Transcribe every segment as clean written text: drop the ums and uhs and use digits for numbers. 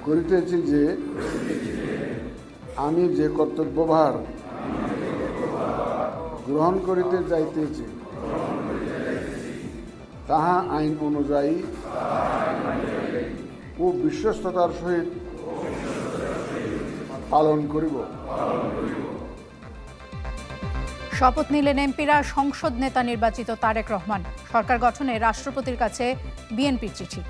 করিতেছি যে আমি যে কর্তব্যভার গ্রহণ করিতে যাইতেছি তাহা আইন অনুযায়ী ও বিশ্বস্ততার সহিত পালন করিব। শপথ নিলেন এমপিরা। সংসদ নেতা নির্বাচিত তারেক রহমান। সরকার গঠনে রাষ্ট্রপতির কাছে বিএনপির চিঠি।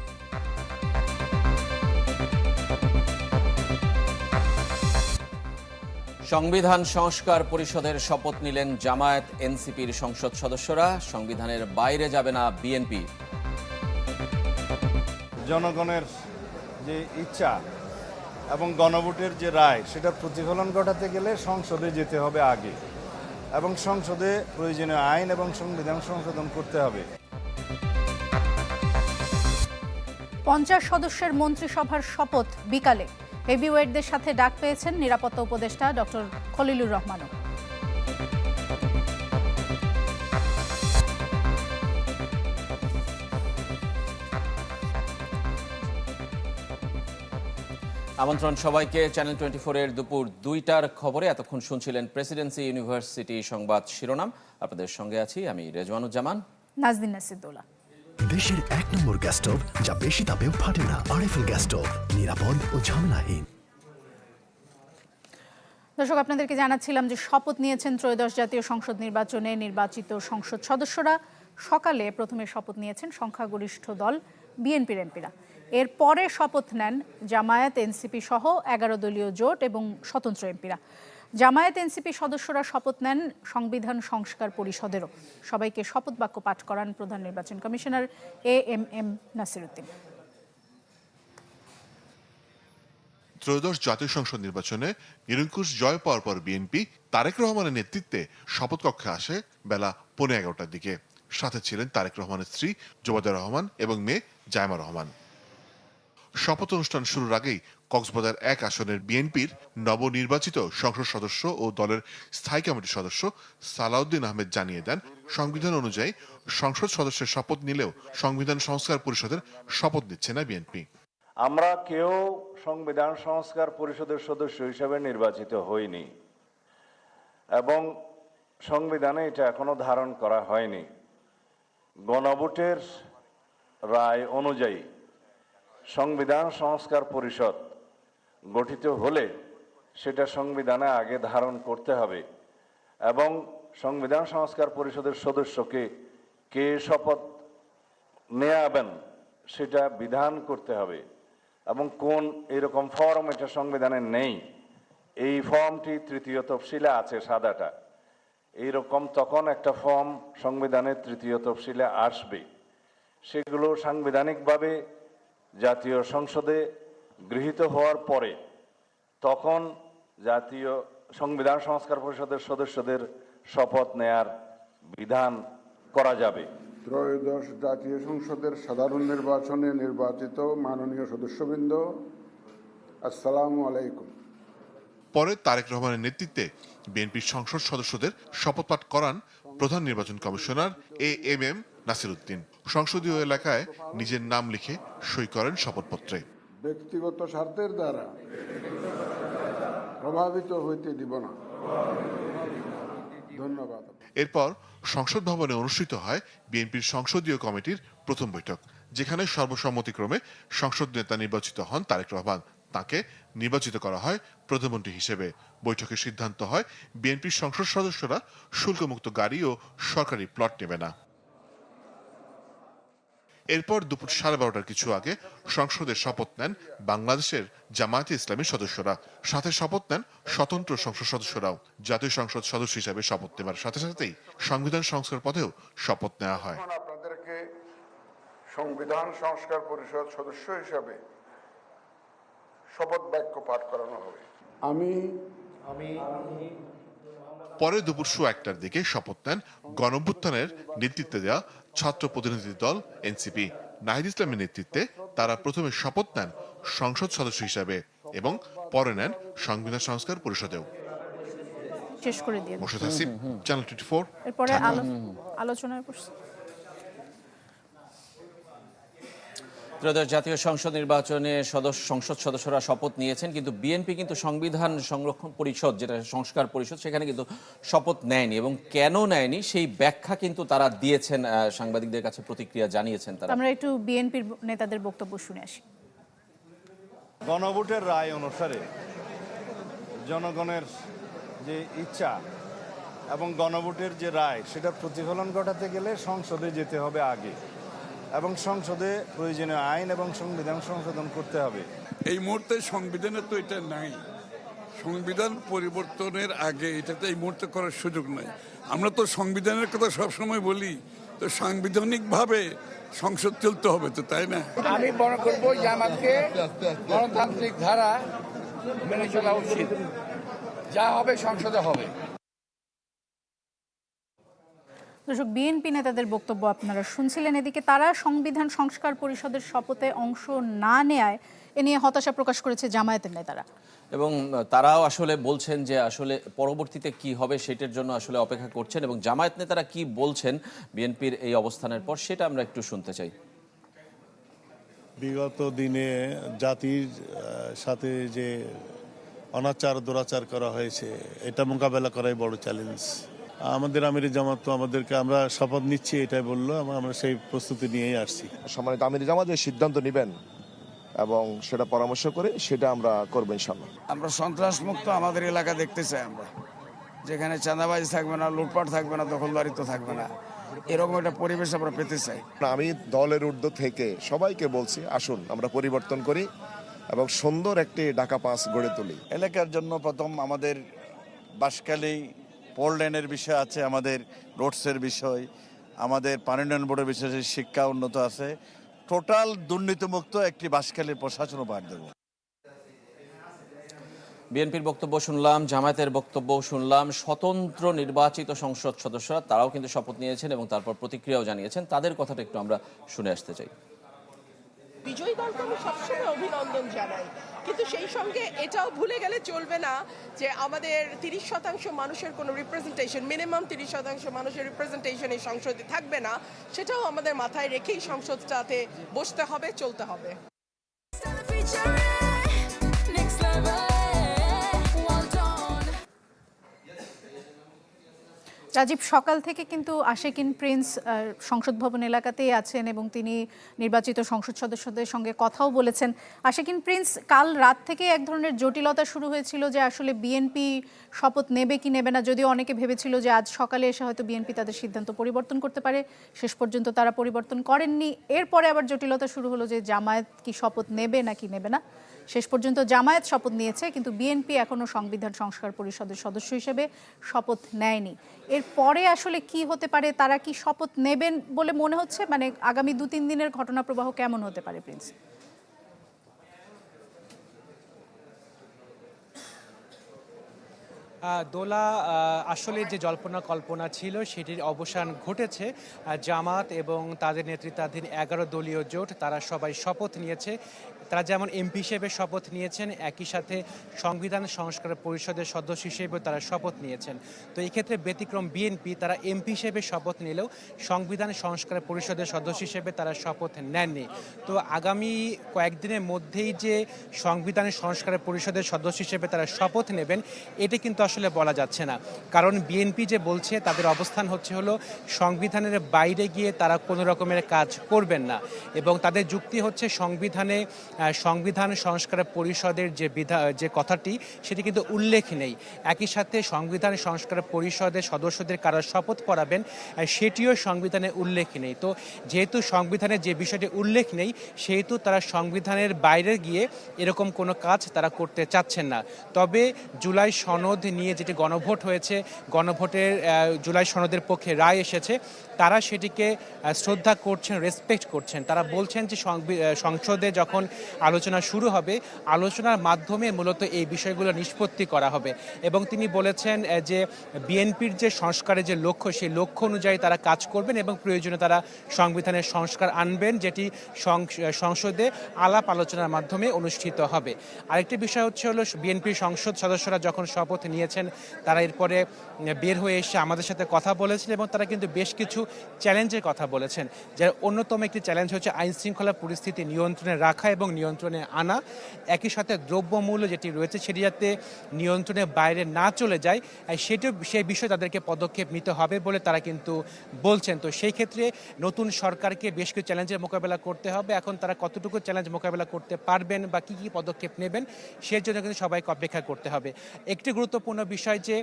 সংবিধান সংস্কার পরিষদের শপথ নিলেন জামায়াত এনসিপির সংসদ সদস্যরা। সংবিধানের বাইরে যাবে না বিএনপি। জনগণের যে ইচ্ছা এবং গণভোটের যে রায় সেটার প্রতিফলন ঘটাতে গেলে সংসদে যেতে হবে আগে এবং সংসদে প্রয়োজনীয় আইন এবং সংবিধান সংশোধন করতে হবে। 50 সদস্যের মন্ত্রিসভার শপথ বিকালে। হেভিওয়েটদের সাথে ডাক পেয়েছেন নিরাপত্তা উপদেষ্টা ডক্টর খলিলুর রহমানও। আমন্ত্রণ সবাইকে চ্যানেল 24-এর দুপুর 2টার খবরে। এতক্ষণ শুনছিলেন প্রেসিডেন্সি ইউনিভার্সিটি সংবাদ শিরোনাম। আপনাদের সঙ্গে আছি আমি রেজওয়ানুজ্জামান, নাজদিন নাসিরুদ্দৌলা। দেশের 1 নম্বর গ্যাস স্টোভ যা বেশি তাপেও ফাটে না। আরএফএল গ্যাস স্টোভ, নিরাপদ ও ঝামেলাহীন। দর্শক, আপনাদেরকে জানাচ্ছিলাম যে শপথ নিয়েছেন ত্রয়োদশ জাতীয় সংসদ নির্বাচনে নির্বাচিত সংসদ সদস্যরা। সকালে প্রথমে শপথ নিয়েছেন সংখ্যাগরিষ্ঠ দল বিএনপির এমপিরা। এরপরে শপথ নেন জামায়াত এনসিপি সহ 11 দলীয় জোট এবং স্বতন্ত্র এমপিরা। জামায়াত এনসিপি সদস্যরা শপথ নেন সংবিধান সংস্কার পরিষদেরও। সবাইকে শপথ বাক্য পাঠ করান প্রধান নির্বাচন কমিশনার এএমএম নাসিরউদ্দিন। ত্রয়োদশ জাতীয় সংসদ নির্বাচনে নিরঙ্কুশ জয় পাওয়ার পর বিএনপি তারেক রহমানের নেতৃত্বে শপথ কক্ষে আসে বেলা 11:15টার দিকে। সাথে ছিলেন তারেক রহমানের স্ত্রী জোবায়দা রহমান এবং মেয়ে জায়মা রহমান। শপথ অনুষ্ঠান শুরুর আগেই কক্সবাজার 1 আসনের বিএনপির নবনির্বাচিত সংসদ সদস্য ও দলের স্থায়ী কমিটির সদস্য সালাউদ্দিন আহমেদ জানিয়ে দেন, সংবিধান অনুযায়ী সংসদ সদস্যের শপথ নিলেও সংবিধান সংস্কার পরিষদের শপথ নিচ্ছে না বিএনপি। আমরা কেউ সংবিধান সংস্কার পরিষদের সদস্য হিসেবে নির্বাচিত হইনি এবং সংবিধানে এটা এখনো ধারণ করা হয়নি। গণভোটের রায় অনুযায়ী সংবিধান সংস্কার পরিষদ গঠিত হলে সেটা সংবিধানে আগে ধারণ করতে হবে এবং সংবিধান সংস্কার পরিষদের সদস্যকে কে শপথ নেয়াবেন সেটা বিধান করতে হবে এবং কোন এরকম ফর্ম এটা সংবিধানে নেই। এই ফর্মটি 3য় তফসিলে আছে, সাদাটা। এইরকম তখন একটা ফর্ম সংবিধানের 3য় তফসিলে আসবে। সেগুলো সাংবিধানিকভাবে জাতীয় সংসদে গৃহীত হওয়ার পরে তখন জাতীয় সংবিধান সংস্কার পরিষদের সদস্যদের শপথ নেয়ার বিধান করা যাবে। ত্রয়োদশ জাতীয় সংসদের সাধারণ নির্বাচনে নির্বাচিত মাননীয় সদস্যবৃন্দ, আসসালামু আলাইকুম। পরে তারেক রহমানের নেতৃত্বে বিএনপির সংসদ সদস্যদের শপথ পাঠ করান প্রধান নির্বাচন কমিশনার এএমএম নাসিরউদ্দিন। সংসদীয় এলাকায় নিজের নাম লিখে সই করেন শপথপত্রে। ব্যক্তিগত স্বার্থের দ্বারা প্রভাবিত হইতে দিব না। ধন্যবাদ। এরপর সংসদ ভবনে অনুষ্ঠিত হয় বিএনপির সংসদীয় কমিটির প্রথম বৈঠক, যেখানে সর্বসম্মতিক্রমে সংসদ নেতা নির্বাচিত হন তারেক রহমান। তাকে নির্বাচিত করা হয় প্রধানমন্ত্রী হিসেবে। বৈঠকে সিদ্ধান্ত হয় বিএনপির সংসদ সদস্যরা শুল্কমুক্ত গাড়ি ও সরকারি প্লট নেবে না। এরপর দুপুর 12:30টার কিছু আগে সংসদে শপথ নেন বাংলাদেশের জামায়াতে ইসলামীর সদস্যরা। সাথে শপথ নেন স্বতন্ত্র সংসদ সদস্যরাও। জাতীয় সংসদ সদস্য হিসাবে শপথ নেবার সাথে সাথেই সংবিধান সংস্কার পথেও শপথ নেওয়া হয়। আপনাদেরকে সংবিধান সংস্কার পরিষদ সদস্য হিসাবে শপথ বাক্য পাঠ করানো হবে। আমি পরে দুপুর 1টার দিকে শপথ নেন গণঅভ্যুত্থানের নেতৃত্বে দেওয়া ছাত্র প্রতিনিধি দল এনসিপি। নাহিদ ইসলামের নেতৃত্বে তারা প্রথমে শপথ নেন সংসদ সদস্য হিসাবে এবং পরে নেন সংবিধান সংস্কার পরিষদেও। শেষ করে দিয়ে মোর্শেদ হাসিব, চ্যানেল 24। এরপরে আলোচনায় বসছি। ত্রয়োদশ জাতীয় সংসদ নির্বাচনে সংসদ সদস্যরা শপথ নিয়েছেন, কিন্তু বিএনপি কিন্তু সংবিধান সংরক্ষণ পরিষদ, যেটা সংস্কার পরিষদ, সেখানে কিন্তু শপথ নেয়নি। এবং কেন নেয়নি সেই ব্যাখ্যা কিন্তু তারা দিয়েছেন, সাংবাদিকদের কাছে প্রতিক্রিয়া জানিয়েছেন তারা। আমরা একটু বিএনপির নেতাদের বক্তব্য শুনে আসি। গণভোটের রায় অনুসারে জনগণের যে ইচ্ছা এবং গণভোটের যে রায় সেটা প্রতিফলন ঘটাতে গেলে সংসদে যেতে হবে আগে, এবং সংসদে প্রয়োজনীয় আইন এবং সংবিধান সংশোধন করতে হবে। এই মুহূর্তে সংবিধানে তো এটা নাই, সংবিধান পরিবর্তনের আগে এটাতে এই মুহূর্তে করার সুযোগ নাই। আমরা তো সংবিধানের কথা সবসময় বলি, তো সাংবিধানিকভাবে সংসদ চলতে হবে তো, তাই না? আমি মনে করব জামাতকে গণতান্ত্রিক ধারা মেনে চলা উচিত, যা হবে সংসদে হবে। দর্শক, বিএনপি নেতাদের বক্তব্য আপনারা শুনছিলেন। এদিকে তারা সংবিধান সংস্কার পরিষদের শপথে অংশ না নেয়ায় এ নিয়ে হতাশা প্রকাশ করেছে জামায়াতের নেতারা। এবং তারাও আসলে বলছেন যে আসলে পরবর্তীতে কি হবে সেটার জন্য আসলে অপেক্ষা করছেন। এবং জামায়াত নেতারা কি বলছেন বিএনপির এই অবস্থানের পর, সেটা আমরা একটু শুনতে চাই। বিগত দিনে জাতির সাথে যে অনাচার দুরাচার করা হয়েছে, এটা মোকাবেলা করাই বড় চ্যালেঞ্জ। আমাদের আমির জামাত তো আমাদেরকে, আমরা শপথ নিচ্ছি এটাই বললো, আমরা সেই প্রস্তুতি নিয়েই আসছি। সম্মানিত আমির জামাত যে সিদ্ধান্ত নেবেন এবং সেটা পরামর্শ করে সেটা আমরা করবো ইনশাল্লাহ। আমরা সন্ত্রাস মুক্ত আমাদের এলাকা দেখতে চাই, আমরা যেখানে চাঁদাবাজি থাকবে না, লুটপাট থাকবে না, দখলদারিত্ব থাকবে না, এরকম একটা পরিবেশ আমরা পেতে চাই। আমি দলের ঊর্ধ্ব থেকে সবাইকে বলছি, আসুন আমরা পরিবর্তন করি এবং সুন্দর একটি ঢাকা 5 গড়ে তুলি। এলাকার জন্য প্রথম আমাদের বাঁশখালী পোল লাইনের বিষয় আছে, আমাদের রোডসের বিষয়, আমাদের পানি উন্নয়ন বোর্ডের বিষয়, শিক্ষা উন্নত আছে। টোটাল দুর্নীতিমুক্ত একটি বাঁশখালীর প্রশাসন উপহার দেব। বিএনপির বক্তব্য শুনলাম, জামায়াতের বক্তব্য শুনলাম। স্বতন্ত্র নির্বাচিত সংসদ সদস্যরা তারাও কিন্তু শপথ নিয়েছেন এবং তারপর প্রতিক্রিয়াও জানিয়েছেন। তাদের কথাটা একটু আমরা শুনে আসতে চাই। বিজয়ী দলকে আমি সবসময় অভিনন্দন জানাই, কিন্তু সেই সঙ্গে এটাও ভুলে গেলে চলবে না যে আমাদের 30% মানুষের কোনো রিপ্রেজেন্টেশন, মিনিমাম 30% মানুষের রিপ্রেজেন্টেশন এই সংসদে থাকবে না। সেটাও আমাদের মাথায় রেখেই সংসদটাতে বসতে হবে, চলতে হবে। রাজীব, সকাল থেকে কিন্তু আশেকিন প্রিন্স সংসদ ভবন এলাকাতেই আছেন এবং তিনি নির্বাচিত সংসদ সদস্যদের সঙ্গে কথাও বলেছেন। আশেকিন প্রিন্স, কাল রাত থেকে এক ধরনের জটিলতা শুরু হয়েছিল যে আসলে বিএনপি শপথ নেবে কি নেবে না, যদিও অনেকে ভেবেছিল যে আজ সকালে এসে হয়তো বিএনপি তাদের সিদ্ধান্ত পরিবর্তন করতে পারে। শেষ পর্যন্ত তারা পরিবর্তন করেননি। এরপরে আবার জটিলতা শুরু হলো যে জামায়াত কি শপথ নেবে নাকি নেবে না। শেষ পর্যন্ত জামায়াত শপথ নিয়েছে, কিন্তু বিএনপি এখনও সংবিধান সংস্কার পরিষদের সদস্য হিসেবে শপথ নেয়নি। এরপরে আসলে কি হতে পারে, তারা কি শপথ নেবেন বলে মনে হচ্ছে? মানে আগামী 2-3 দিনের ঘটনা প্রবাহ কেমন হতে পারে প্রিন্স? দোলা, আসলে যে জল্পনা কল্পনা ছিল সেটির অবসান ঘটেছে। জামাত এবং তাদের নেতৃত্বাধীন 11 দলীয় জোট তারা সবাই শপথ নিয়েছে। তারা যেমন এমপি হিসেবে শপথ নিয়েছেন, একই সাথে সংবিধান সংস্কার পরিষদের সদস্য হিসেবেও তারা শপথ নিয়েছেন। তো এই ক্ষেত্রে ব্যতিক্রম বিএনপি, তারা এমপি হিসেবে শপথ নিলেও সংবিধান সংস্কার পরিষদের সদস্য হিসেবে তারা শপথ নেননি। তো আগামী কয়েকদিনের মধ্যেই যে সংবিধান সংস্কার পরিষদের সদস্য হিসেবে তারা শপথ নেবেন, এটা কিন্তু আসলে বলা যাচ্ছে না। কারণ বিএনপি যে বলছে, তাদের অবস্থান হলো সংবিধানের বাইরে গিয়ে তারা কোনো রকমের কাজ করবেন না, এবং তাদের যুক্তি হচ্ছে সংবিধান সংস্কার পরিষদের যে কথাটি সেটি কিন্তু উল্লেখ নেই। একই সাথে সংবিধান সংস্কার পরিষদের সদস্যদের কারা শপথ পড়াবেন সেটিও সংবিধানে উল্লেখ নেই। তো যেহেতু সংবিধানে যে বিষয়টি উল্লেখ নেই, সেহেতু তারা সংবিধানের বাইরে গিয়ে এরকম কোনো কাজ তারা করতে চাচ্ছেন না। তবে জুলাই সনদ নিয়ে যেটি গণভোট হয়েছে, গণভোটের জুলাই সনদের পক্ষে রায় এসেছে, তারা সেটিকে শ্রদ্ধা করছেন, রেসপেক্ট করছেন। তারা বলছেন যে সংসদে যখন আলোচনা শুরু হবে, আলোচনার মাধ্যমে মূলত এই বিষয়গুলো নিষ্পত্তি করা হবে। এবং তিনি বলেছেন যে বিএনপির যে সংস্কারের যে লক্ষ্য, সেই লক্ষ্য অনুযায়ী তারা কাজ করবেন এবং প্রয়োজনে তারা সংবিধানের সংস্কার আনবেন, যেটি সংসদে আলাপ আলোচনার মাধ্যমে অনুষ্ঠিত হবে। আরেকটি বিষয় হলো বিএনপির সংসদ সদস্যরা যখন শপথ নিয়েছেন, তারা এরপরে বের হয়ে এসে আমাদের সাথে কথা বলেছেন এবং তারা কিন্তু বেশ কিছু চ্যালেঞ্জের কথা বলেছেন, যার অন্যতম একটি চ্যালেঞ্জ হচ্ছে আইন শৃঙ্খলা পরিস্থিতি নিয়ন্ত্রণে রাখা এবং নিয়ন্ত্রণে আনা। একই সাথে দ্রব্যমূল্য যেটি রয়েছে সেটি যাতে নিয়ন্ত্রণের বাইরে না চলে যায়, সেই বিষয়ে তাদেরকে পদক্ষেপ নিতে হবে বলে তারা কিন্তু বলছেন। তো সেই ক্ষেত্রে নতুন সরকারকে বেশ কিছু চ্যালেঞ্জের মোকাবেলা করতে হবে। এখন তারা কতটুকু চ্যালেঞ্জ মোকাবেলা করতে পারবেন বা কী কী পদক্ষেপ নেবেন সেই জন্য কিন্তু সবাইকে অপেক্ষা করতে হবে। একটি গুরুত্বপূর্ণ বিষয় যে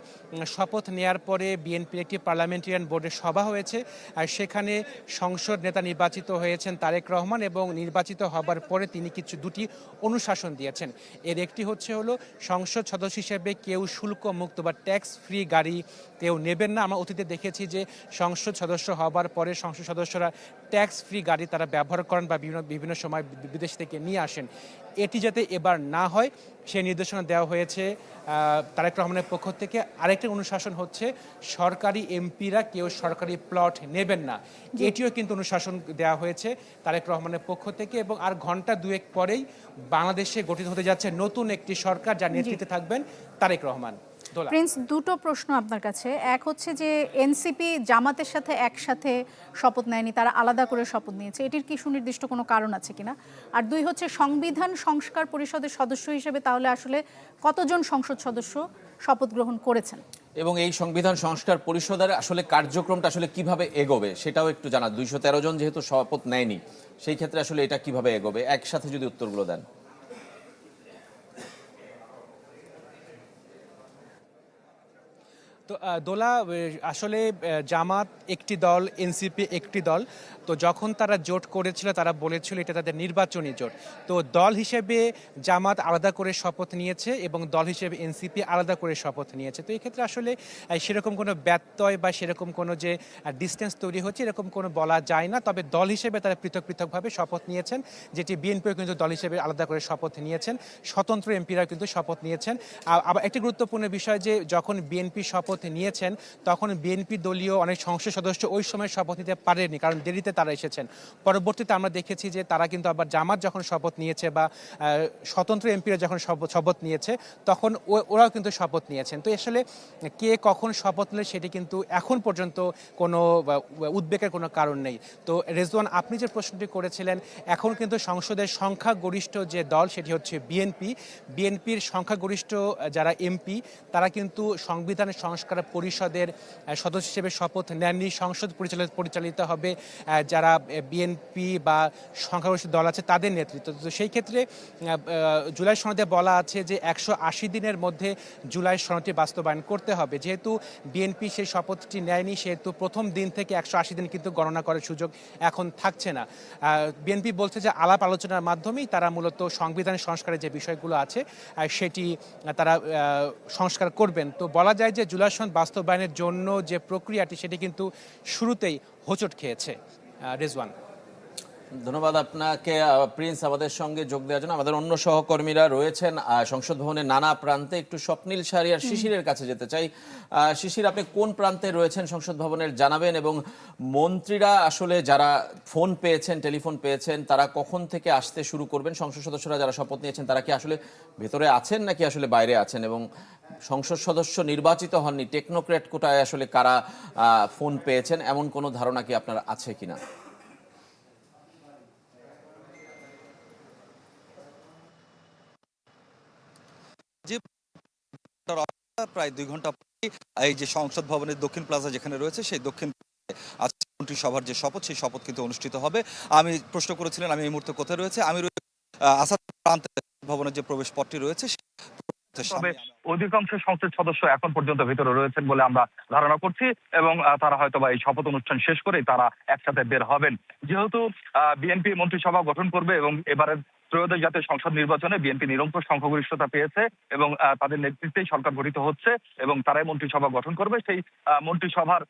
শপথ নেয়ার পরে বিএনপির একটি পার্লামেন্টারিয়ান বোর্ডের সভা হয়েছে, আর সেখানে সংসদ নেতা নির্বাচিত হয়েছেন তারেক রহমান এবং নির্বাচিত হবার পরে তিনি দুটি অনুশাসন দিয়েছেন। এর একটি হলো সংসদ সদস্য হিসেবে কেউ শুল্ক মুক্ত বা ট্যাক্স ফ্রি গাড়ি কেউ নেবেন না। আমরা অতীতে দেখেছি যে সংসদ সদস্য হবার পরে সংসদ সদস্যরা ট্যাক্স ফ্রি গাড়ি তারা ব্যবহার করেন বা বিভিন্ন সময় বিদেশ থেকে নিয়ে আসেন। এটি যাতে এবার না হয় সেই নির্দেশনা দেওয়া হয়েছে তারেক রহমানের পক্ষ থেকে। আরেকটি অনুশাসন হচ্ছে সরকারি এমপিরা কেউ সরকারি প্লট নেবেন না, এটিও কিন্তু অনুশাসন দেওয়া হয়েছে তারেক রহমানের পক্ষ থেকে। এবং আর ঘন্টা দুয়েক পরেই বাংলাদেশে গঠিত হতে যাচ্ছে নতুন একটি সরকার, যার নেতৃত্বে থাকবেন তারেক রহমান। প্রিন্স, দুটো প্রশ্ন আপনার কাছে। এক হচ্ছে যে এনসিপি জামাতের সাথে একসাথে শপথ নেয়নি, তারা আলাদা করে শপথ নিয়েছে, এটির কি সুনির্দিষ্ট কোনো কারণ আছে কিনা? আর দুই হচ্ছে সংবিধান সংস্কার পরিষদের সদস্য হিসেবে তাহলে আসলে কতজন সংসদ সদস্য শপথ গ্রহণ করেছেন, এবং এই সংবিধান সংস্কার পরিষদের আসলে কার্যক্রমটা আসলে কিভাবে এগোবে সেটাও একটু জানা। 213 জন যেহেতু শপথ নেয়নি, সেই ক্ষেত্রে আসলে এটা কিভাবে এগোবে, একসাথে যদি উত্তরগুলো দেন। তো দোলা, আসলে জামাত একটি দল, এনসিপি একটি দল। তো যখন তারা জোট করেছিল তারা বলেছিল এটা তাদের নির্বাচনী জোট। তো দল হিসেবে জামাত আলাদা করে শপথ নিয়েছে এবং দল হিসেবে এনসিপি আলাদা করে শপথ নিয়েছে। তো এই ক্ষেত্রে আসলে সেরকম কোনো ব্যত্যয় বা সেরকম কোনো যে ডিস্টেন্স তৈরি হচ্ছে এরকম কোনো বলা যায় না। তবে দল হিসেবে তারা পৃথক পৃথকভাবে শপথ নিয়েছেন, যেটি বিএনপিও কিন্তু দল হিসেবে আলাদা করে শপথ নিয়েছেন, স্বতন্ত্র এমপিরা কিন্তু শপথ নিয়েছেন। আবার একটি গুরুত্বপূর্ণ বিষয় যে যখন বিএনপি শপথ নিয়েছেন তখন বিএনপি দলীয় অনেক সংসদ সদস্য ওই সময় শপথ নিতে পারেনি, কারণ দেরিতে তারা এসেছেন। পরবর্তীতে আমরা দেখেছি যে তারা কিন্তু আবার জামাত যখন শপথ নিয়েছে বা স্বতন্ত্র এমপিরা যখন শপথ নিয়েছে তখন ওরাও কিন্তু শপথ নিয়েছেন। তো আসলে কে কখন শপথ নিলে সেটি কিন্তু এখন পর্যন্ত কোনো উদ্বেগের কোনো কারণ নেই। তো রেজওয়ান, আপনি যে প্রশ্নটি করেছিলেন, এখন কিন্তু সংসদের সংখ্যাগরিষ্ঠ যে দল সেটি হচ্ছে বিএনপি। বিএনপির সংখ্যাগরিষ্ঠ যারা এমপি তারা কিন্তু সংবিধানের সংস্কার পরিষদের সদস্য হিসেবে শপথ নেননি। সংসদ পরিচালিত হবে যারা বিএনপি বা সংখ্যাগরিষ্ঠ দল আছে তাদের নেতৃত্ব। তো সেই ক্ষেত্রে জুলাই সনদে বলা আছে যে 180 দিনের মধ্যে জুলাই সনদটি বাস্তবায়ন করতে হবে। যেহেতু বিএনপি সেই শপথটি নেয়নি সেহেতু প্রথম দিন থেকে 180 দিন কিন্তু গণনা করার সুযোগ এখন থাকছে না। বিএনপি বলছে যে আলাপ আলোচনার মাধ্যমেই তারা মূলত সংবিধান সংস্কারের যে বিষয়গুলো আছে সেটি তারা সংস্কার করবেন। তো বলা যায় যে জুলাই সনদ বাস্তবায়নের জন্য যে প্রক্রিয়াটি সেটি কিন্তু শুরুতেই হোঁচট খেয়েছে। রেজওয়ান, ধন্যবাদ আপনাকে প্রিন্স আমাদের সঙ্গে যোগ দেওয়ার জন্য। আমাদের অন্য সহকর্মীরা রয়েছেন সংসদ ভবনের নানা প্রান্তে। একটু স্বপ্নিল শাহরিয়ার শিশিরের কাছে যেতে চাই। শিশির, আপনি কোন প্রান্তে রয়েছেন সংসদ ভবনের জানাবেন, এবং মন্ত্রীরা আসলে যারা ফোন পেয়েছেন, টেলিফোন পেয়েছেন, তারা কখন থেকে আসতে শুরু করবেন? সংসদ সদস্যরা যারা শপথ নিয়েছেন তারা কি আসলে ভেতরে আছেন নাকি আসলে বাইরে আছেন? এবং সংসদ সদস্য নির্বাচিত হননি, টেকনোক্র্যাট কোটায় আসলে কারা ফোন পেয়েছেন, এমন কোনো ধারণা কি আপনার আছে কিনা? প্রায় 2 ঘন্টা এই যে সংসদ ভবনের দক্ষিণ প্লাজা যেখানে রয়েছে সেই দক্ষিণ আজকে মন্ত্রিসভার যে শপথ সেই শপথ কিন্তু অনুষ্ঠিত হবে। আমি প্রশ্ন করেছিলেন আমি এই মুহূর্তে কোথায় রয়েছে, আমি আসাদ প্রান্তে ভবনের যে প্রবেশ পথটি রয়েছে। তবে অধিকাংশ সংসদ সদস্য এখন পর্যন্ত ভিতরে রয়েছেন বলে আমরা ধারণা করছি এবং তারা হয়তোবা এই শপথ অনুষ্ঠান শেষ করেই তারা একসাথে বের হবেন। যেহেতু বিএনপি মন্ত্রিসভা গঠন করবে এবং এবারের ত্রয়োদশ জাতীয় সংসদ নির্বাচনে বিএনপি নিরঙ্কুশ সংখ্যাগরিষ্ঠতা পেয়েছে এবং তাদের নেতৃত্বেই সরকার গঠিত হচ্ছে এবং তারাই মন্ত্রিসভা গঠন করবে। সেই মন্ত্রিসভার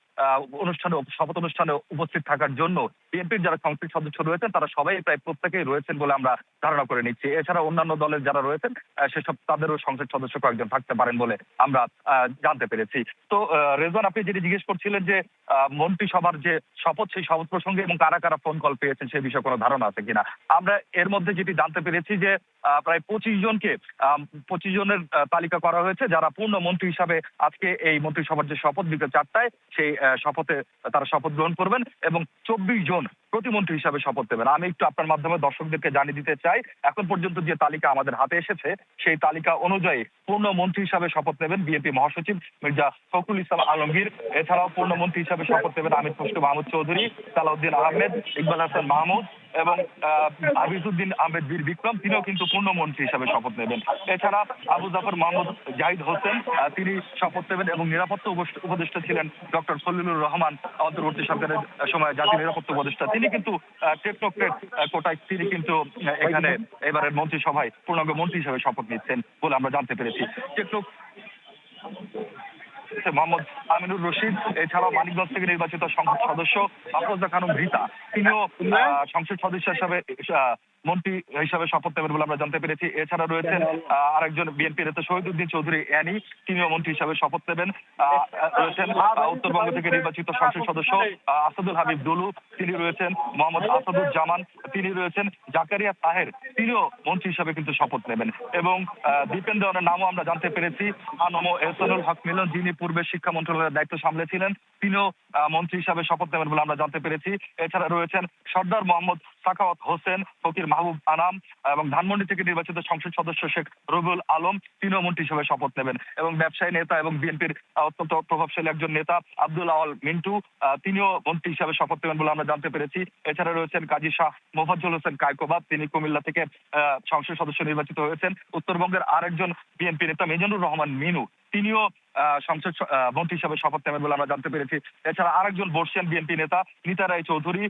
অনুষ্ঠানে, শপথ অনুষ্ঠানে উপস্থিত থাকার জন্য বিএনপির যারা সংসদ সদস্য রয়েছেন তারা সবাই প্রায় প্রত্যেকেই রয়েছেন বলে আমরা ধারণা করে নিচ্ছি। এছাড়া অন্যান্য দলের যারা রয়েছেন সেসব তাদেরও সংসদ সদস্য কয়েকজন থাকতে পারেন বলে আমরা জানতে পেরেছি। তো রেজওয়ান, আপনি যেটি জিজ্ঞেস করছিলেন যে মন্ত্রিসভার যে শপথ সেই শপথ প্রসঙ্গে এবং কারা কারা ফোন কল পেয়েছেন সেই বিষয়ে কোনো ধারণা আছে কিনা, আমরা এর মধ্যে যেটি জানতে পেরেছি যে প্রায় 25 জনকে 25 জনের তালিকা করা হয়েছে যারা পূর্ণ মন্ত্রী হিসাবে আজকে এই মন্ত্রিসভার যে শপথ বিকেল 4টায় সেই শপথে তারা শপথ গ্রহণ করবেন এবং 24 জন প্রতিমন্ত্রী হিসাবে শপথ নেবেন। আমি একটু আপনার মাধ্যমে দর্শকদেরকে জানিয়ে দিতে চাই, এখন পর্যন্ত যে তালিকা আমাদের হাতে এসেছে সেই তালিকা অনুযায়ী পূর্ণ মন্ত্রী হিসাবে শপথ নেবেন বিএনপি মহাসচিব মির্জা ফখরুল ইসলাম আলমগীর। এছাড়াও পূর্ণ মন্ত্রী হিসাবে শপথ নেবেন আমির খসরু মাহমুদ চৌধুরী, সালাউদ্দিন আহমেদ, ইকবাল হাসান মাহমুদ এবং আবিদুদ্দিন আহমেদ বীর বিক্রম, তিনিও কিন্তু পূর্ণ মন্ত্রী হিসাবে শপথ নেবেন। এছাড়া আবু জাফর মাহমুদ জাহিদ হোসেন তিনি শপথ নেবেন এবং নিরাপত্তা উপদেষ্টা ছিলেন ডক্টর খলিলুর রহমান অন্তর্বর্তী সরকারের সময় জাতীয় নিরাপত্তা উপদেষ্টা, তিনি কিন্তু টেকনোক্রেট কোটায় তিনি কিন্তু এখানে এবারের মন্ত্রিসভায় পূর্ণাঙ্গ মন্ত্রী হিসাবে শপথ নিচ্ছেন বলে আমরা জানতে পেরেছি। মোহাম্মদ আমিনুর রশিদ, এছাড়াও মানিকগঞ্জ থেকে নির্বাচিত সংসদ সদস্য আফরোজা খানম রিতা, তিনিও সংসদ সদস্য হিসাবে মন্ত্রী হিসাবে শপথ নেবেন বলে আমরা জানতে পেরেছি। এছাড়া রয়েছেন আরেকজন বিএনপি নেতা শহীদুদ্দিন চৌধুরী অ্যানি, তিনিও মন্ত্রী হিসাবে শপথ নেবেন। রয়েছেন উত্তরবঙ্গ থেকে নির্বাচিত সংসদ সদস্য আসাদুল হাবিব দুলু, তিনি রয়েছেন মোহাম্মদ আসাদুজ্জামান, তিনি রয়েছেন জাকারিয়া তাহের, তিনিও মন্ত্রী হিসাবে কিন্তু শপথ নেবেন এবং দীপেন দেওয়ানের নামও আমরা জানতে পেরেছি। আনম এহসানুল হক মিলন, যিনি পূর্বে শিক্ষা মন্ত্রণালয়ের দায়িত্ব সামলেছিলেন, তিনিও মন্ত্রী হিসাবে শপথ নেবেন বলে আমরা জানতে পেরেছি। এছাড়া রয়েছেন সর্দার মোহাম্মদ সাখাওয়াত হোসেন, ফকির মাহবুব আনাম এবং ধানমন্ডি থেকে নির্বাচিত সংসদ সদস্য শেখ রবিউল আলম, তিনিও মন্ত্রী হিসেবে শপথ নেবেন এবং ব্যবসায়ী নেতা এবং বিএনপির অত্যন্ত প্রভাবশালী একজন নেতা আব্দুল আওয়াল মিন্টু, তিনিও মন্ত্রী হিসাবে শপথ নেবেন বলে আমরা জানতে পেরেছি। এছাড়া রয়েছেন কাজী শাহ মোফাজ্জল হোসেন কায়কোবাদ, তিনি কুমিল্লা থেকে সংসদ সদস্য নির্বাচিত হয়েছেন। উত্তরবঙ্গের আরেকজন বিএনপি নেতা মিজানুর রহমান মিনু, তিনিও সংসদ মন্ত্রী হিসাবে শপথ নেবেন বলে আমরা জানতে পেরেছি। এছাড়া আরেকজন বর্ষিয়ান বিএনপি নেতা নিতা রায় চৌধুরী,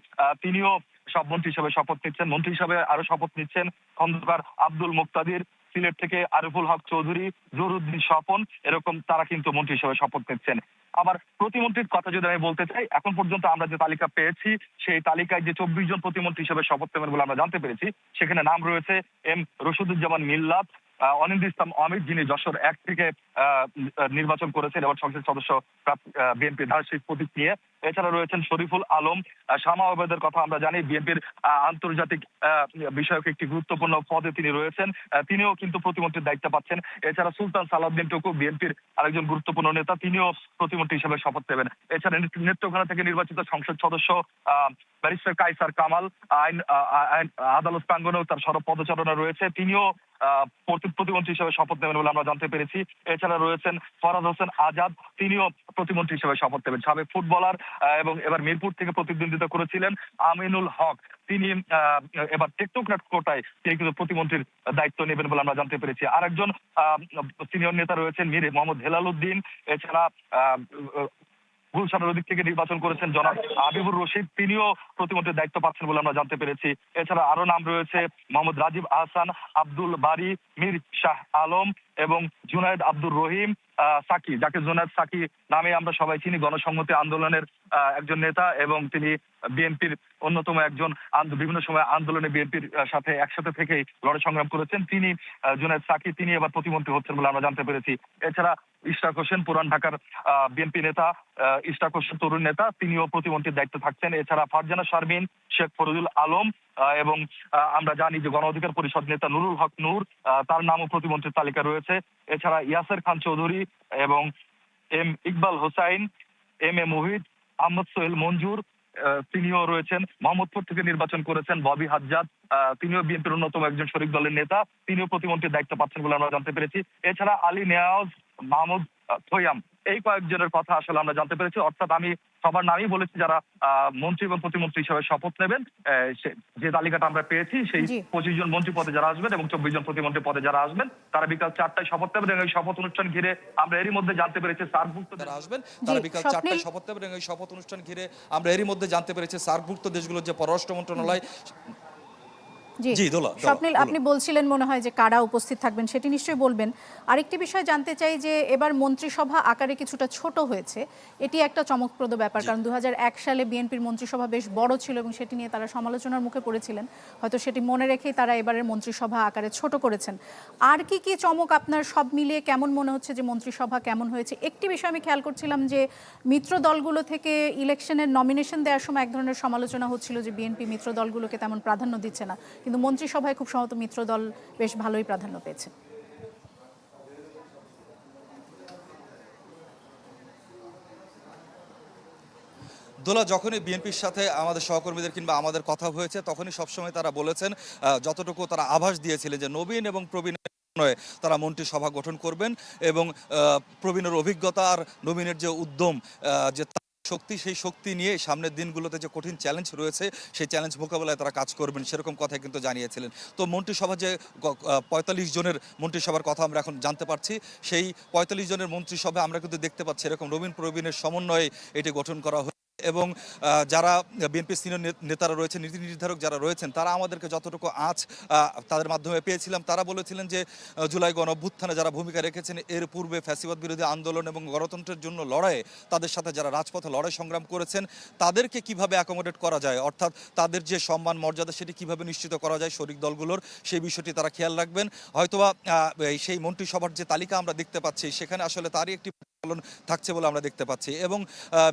তিনিও সব মন্ত্রী হিসাবে শপথ নিচ্ছেন। মন্ত্রী হিসাবে আরো শপথ নিচ্ছেন খন্দকার আব্দুল মুক্তাদির, সিলেট থেকে আরিফুল হক চৌধুরী, জহুরুদ্দিন স্বপন, এরকম তারা কিন্তু মন্ত্রী হিসেবে শপথ নিচ্ছেন। আবার প্রতিমন্ত্রীর কথা যদি আমি বলতে চাই, এখন পর্যন্ত আমরা যে তালিকা পেয়েছি সেই তালিকায় যে 24 জন প্রতিমন্ত্রী হিসেবে শপথ নেবেন বলে আমরা জানতে পেরেছি, সেখানে নাম রয়েছে এম রশিদুজ্জামান মিল্লাত, অনিন্দ ইসলাম অমিত, যিনি যশোর 1 থেকে নির্বাচন করেছেন এবার সংসদ সদস্য বিএনপি ধারাশীষ প্রতীক নিয়ে। এছাড়া রয়েছেন শরীফুল আলম, শামা ওবায়দের কথা আমরা জানি, বিএনপির আন্তর্জাতিক বিষয়ক একটি গুরুত্বপূর্ণ পদে তিনি রয়েছেন, তিনিও কিন্তু প্রতিমন্ত্রীর দায়িত্ব পাচ্ছেন। এছাড়া সুলতান সালাউদ্দিন টুকু, বিএনপির আরেকজন গুরুত্বপূর্ণ নেতা, তিনিও প্রতিমন্ত্রী হিসেবে শপথ নেবেন। এছাড়া নেত্রকোনা থেকে নির্বাচিত সংসদ সদস্য ব্যারিস্টার কায়সার কামাল, আইন আদালত প্রাঙ্গণেও তার সরব পদচারণা রয়েছে, তিনিও প্রতিমন্ত্রী হিসেবে শপথ নেবেন বলে আমরা জানতে পেরেছি। এছাড়া রয়েছেন ফরাদ হোসেন আজাদ, তিনিও প্রতিমন্ত্রী হিসেবে শপথ নেবেন। সাবেক ফুটবলার এবং এবার মিরপুর থেকে প্রতিদ্বন্দ্বিতা করেছিলেন আমিনুল হক, তিনি এবার টেকনোক্র্যাট কোটায় তিনি কিন্তু প্রতিমন্ত্রীর দায়িত্ব নেবেন বলে আমরা জানতে পেরেছি। আরেকজন সিনিয়র নেতা রয়েছেন মীর মোহাম্মদ হেলাল উদ্দিন, এছাড়া গুলশানের দিক থেকে নির্বাচন করেছেন জনাব হাবিবুর রশিদ, তিনিও প্রতিমন্ত্রীর দায়িত্ব পাচ্ছেন বলে আমরা জানতে পেরেছি। এছাড়া আরো নাম রয়েছে মোহাম্মদ রাজীব আহসান, আব্দুল বারি, মীর শাহ আলম এবং জুনায়েদ আব্দুর রহিম সাকি, যাকে জুনায়েদ সাকি নামে আমরা সবাই চিনি, গণসংহতি আন্দোলনের একজন নেতা এবং তিনি বিএনপির অন্যতম একজন, বিভিন্ন সময় আন্দোলনে বিএনপির সাথে একসাথে থেকেই লড়াই সংগ্রাম করেছেন, তিনি জুনায়েদ সাকি, তিনি এবার প্রতিমন্ত্রী হচ্ছেন বলে আমরা জানতে পেরেছি। এছাড়া ইশরাক হোসেন, পুরান ঢাকার বিএনপি নেতা, ইশরাক হোসেন তরুণ নেতা, তিনিও প্রতিমন্ত্রীর দায়িত্ব থাকছেন। এছাড়া ফারজানা শারমিন, শেখ ফরজুল আলম এবং আমরা জানি যে গণ অধিকার পরিষদ নেতা নুরুল হক নূর, তার নামও প্রতিমন্ত্রীর তালিকা রয়েছে। এছাড়া ইয়াসের খান চৌধুরী এবং M Iqbal Hossain, M A Muhid, Ahmad Sohel মঞ্জুর, তিনিও রয়েছেন। মোহাম্মদপুর থেকে নির্বাচন করেছেন ববি হাজ্জাদ, তিনিও বিএনপির অন্যতম একজন শরিক দলের নেতা, তিনিও প্রতিমন্ত্রীর দায়িত্ব পাচ্ছেন বলে আমরা জানতে পেরেছি। এছাড়া আলী নেয়াজ, মাহমুদ থৈয়াম, এই কয়েকজনের কথা আসলে আমরা জানতে পেরেছি। অর্থাৎ আমি সবার নামই বলেছি যারা মন্ত্রী এবং প্রতিমন্ত্রী হিসেবে শপথ নেবেন। যে তালিকাটা আমরা পেয়েছি সেই 25 জন মন্ত্রী পদে যারা আসবেন এবং 24 জন প্রতিমন্ত্রী পদে যারা আসবেন, তারা বিকাল 4টায় শপথ নেবেন এবং এই শপথ অনুষ্ঠান ঘিরে আমরা এরই মধ্যে জানতে পেরেছি সার্কভুক্ত যারা আসবেন তারা বিকাল 4টায় শপথ নেবেন এবং এই শপথ অনুষ্ঠান ঘিরে আমরা এরই মধ্যে জানতে পেরেছি সার্কভুক্ত দেশগুলোর যে পররাষ্ট্র মন্ত্রণালয়। জি স্বপ্নিল, আপনি বলছিলেন মনে হয় যে কারা উপস্থিত থাকবেন, সেটি নিশ্চয়ই বলবেন। আরেকটি বিষয় জানতে চাই যে এবার মন্ত্রিসভা আকারে কিছুটা ছোট হয়েছে, এটি একটা চমকপ্রদ ব্যাপার, কারণ 2001 সালে বিএনপির মন্ত্রিসভা বেশ বড় ছিল এবং সেটি নিয়ে তারা সমালোচনার মুখে পড়েছিলেন, হয়তো সেটি মনে রেখেই তারা এবারের মন্ত্রিসভা আকারে ছোট করেছেন। আর কি কি চমক আপনার সব মিলিয়ে কেমন মনে হচ্ছে যে মন্ত্রিসভা কেমন হয়েছে? একটি বিষয় আমি খেয়াল করছিলাম যে মিত্র দলগুলো থেকে ইলেকশনের নমিনেশন দেওয়ার সময় এক ধরনের সমালোচনা হচ্ছিল যে বিএনপি মিত্র দলগুলোকে তেমন প্রাধান্য দিচ্ছে না, কিন্তু মন্ত্রিসভায় খুব সম্ভবত মিত্র দল বেশ ভালোই প্রাধান্য পেয়েছে। দোলা, যখনই বিএনপির সাথে আমাদের সহকর্মীদের কিংবা আমাদের কথা হয়েছে তখনই সবসময় তারা বলেছেন, যতটুকু তারা আভাস দিয়েছিলেন যে নবীন এবং প্রবীণ তারা মন্ত্রিসভা গঠন করবেন এবং প্রবীণের অভিজ্ঞতা আর নবীনের যে উদ্যম, যে শক্তি, সেই শক্তি নিয়ে সামনের দিনগুলোতে যে কঠিন চ্যালেঞ্জ রয়েছে সেই চ্যালেঞ্জ মোকাবেলায় তারা কাজ করবেন, সেরকম কথা কিন্তু জানিয়েছিলেন। তো মন্ত্রিসভা যে ৪৫ জনের মন্ত্রিসভার কথা আমরা এখন জানতে পারছি, সেই ৪৫ জনের মন্ত্রিসভা আমরা কিন্তু দেখতে পাচ্ছি এরকম নবীন প্রবীণের সমন্বয়ে এটি গঠন করা হয়েছে। এবং যারা বিএনপি সিনিয়র নেতারা রয়েছেন, নীতি নির্ধারক যারা রয়েছেন, তারা আমাদেরকে যতটুকু আজ তাদের মাধ্যমে পেয়েছিলাম, তারা বলেছিলেন যে জুলাই গণঅভ্যুত্থানে যারা ভূমিকা রেখেছেন, এর পূর্বে ফ্যাসিবাদ বিরোধী আন্দোলন এবং গণতন্ত্রের জন্য লড়াইয়ে তাদের সাথে যারা রাজপথে লড়াই সংগ্রাম করেছেন, তাদেরকে কিভাবে অ্যাকোমোডেট করা যায়, অর্থাৎ তাদের যে সম্মান মর্যাদা সেটি কিভাবে নিশ্চিত করা যায় শরিক দলগুলোর, সেই বিষয়টি তারা খেয়াল রাখবেন। হয়তোবা সেই মন্ত্রিসভার যে তালিকা আমরা দেখতে পাচ্ছি সেখানে আসলে তারই একটি থাকছে বলে আমরা দেখতে পাচ্ছি। এবং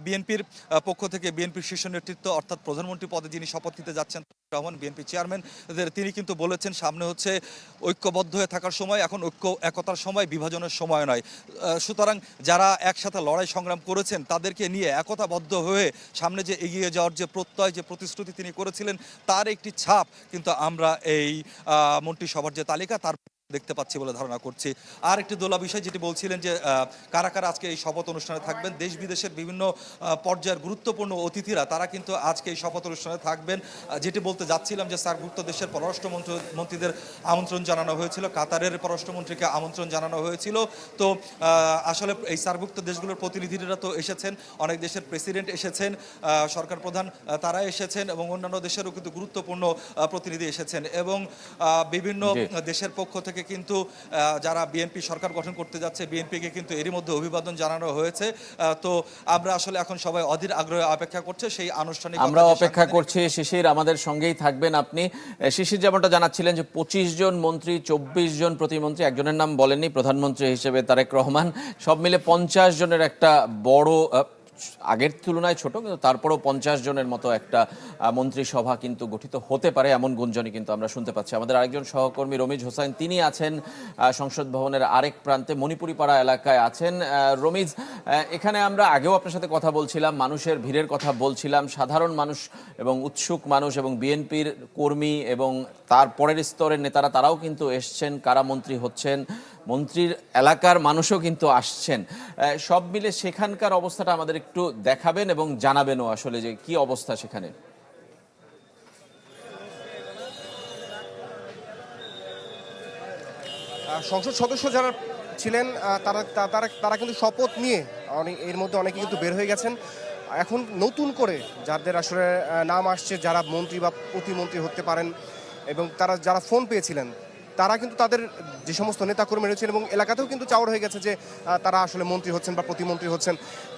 বিএনপির পক্ষ থেকে বিএনপির শীর্ষ নেতৃত্ব অর্থাৎ প্রধানমন্ত্রী পদে যিনি শপথ নিতে যাচ্ছেন রহমান, বিএনপি চেয়ারম্যান, তিনি কিন্তু বলেছেন সামনে হচ্ছে ঐক্যবদ্ধ হয়ে থাকার সময়, এখন একতার সময়, বিভাজনের সময় নয়। সুতরাং যারা একসাথে লড়াই সংগ্রাম করেছেন তাদেরকে নিয়ে একতাবদ্ধ হয়ে সামনে যে এগিয়ে যাওয়ার যে প্রত্যয়, যে প্রতিশ্রুতি তিনি করেছিলেন, তার একটি ছাপ কিন্তু আমরা এই মন্ত্রিসভার যে তালিকা তার দেখতে পাচ্ছি বলে ধারণা করছি। আর একটি দোলা বিষয় যেটি বলছিলেন যে কারা কারা আজকে এই শপথ অনুষ্ঠানে থাকবেন, দেশ বিদেশের বিভিন্ন পর্যায়ের গুরুত্বপূর্ণ অতিথিরা তারা কিন্তু আজকে এই শপথ অনুষ্ঠানে থাকবেন। যেটি বলতে যাচ্ছিলাম যে সার্কভুক্ত দেশের পররাষ্ট্রমন্ত্রীদের আমন্ত্রণ জানানো হয়েছিল, কাতারের পররাষ্ট্রমন্ত্রীকে আমন্ত্রণ জানানো হয়েছিল। তো আসলে এই সার্কভুক্ত দেশগুলোর প্রতিনিধিরা তো এসেছেন, অনেক দেশের প্রেসিডেন্ট এসেছেন, সরকার প্রধান তারা এসেছেন এবং অন্যান্য দেশেরও কিন্তু গুরুত্বপূর্ণ প্রতিনিধি এসেছেন। এবং বিভিন্ন দেশের পক্ষ থেকে কিন্তু যারা বিএনপি সরকার গঠন করতে যাচ্ছে, বিএনপিকে কিন্তু এরই মধ্যে অভিবাদন জানানো হয়েছে। তো আমরা আসলে এখন সবাই অধীর আগ্রহে অপেক্ষা করছে সেই আনুষ্ঠানিক, আমরা অপেক্ষা করছি। শিশির আমাদের সঙ্গেই থাকবেন আপনি। শিশির যেমনটা জানাচ্ছিলেন যে 25 জন মন্ত্রী, 24 জন প্রতিমন্ত্রী, একজনের নাম বলেননি, প্রধানমন্ত্রী হিসেবে তারেক রহমান, সব মিলে 50 জনের একটা বড়, আগের তুলনায় ছোট কিন্তু তারপরেও 50 জনের মতো একটা মন্ত্রিসভা কিন্তু গঠিত হতে পারে, এমন গুঞ্জনই কিন্তু আমরা শুনতে পাচ্ছি। আমাদের আরেকজন সহকর্মী রমিজ হোসাইন, তিনি আছেন সংসদ ভবনের আরেক প্রান্তে, মণিপুরি পাড়া এলাকায় আছেন। রমিজ, এখানে আমরা আগেও আপনার সাথে কথা বলছিলাম, মানুষের ভিড়ের কথা বলছিলাম, সাধারণ মানুষ এবং উৎসুক মানুষ এবং বিএনপির কর্মী এবং তার পরের স্তরের নেতারা তারাও কিন্তু এসছেন, কারা মন্ত্রী হচ্ছেন, মন্ত্রীর এলাকার মানুষও কিন্তু আসছেন। সব মিলে সেখানকার অবস্থাটা আমাদের একটু দেখাবেন এবং জানাবেনও আসলে যে কি অবস্থা সেখানে। সংসদ সদস্য যারা ছিলেন তারা কিন্তু শপথ নিয়ে এর মধ্যে অনেকে কিন্তু বের হয়ে গেছেন। এখন নতুন করে যাদের আসলে নাম আসছে, যারা মন্ত্রী বা প্রতিমন্ত্রী হতে পারেন এবং যারা ফোন পেয়েছিলেন, তারা কিন্তু তাদের যে সমস্ত নেতাকর্মী রয়েছেন এবং এলাকাতেও কিন্তু চাওয়ার হয়ে গেছে যে তারা আসলে মন্ত্রী হচ্ছেন বা প্রতিমন্ত্রী হচ্ছেন,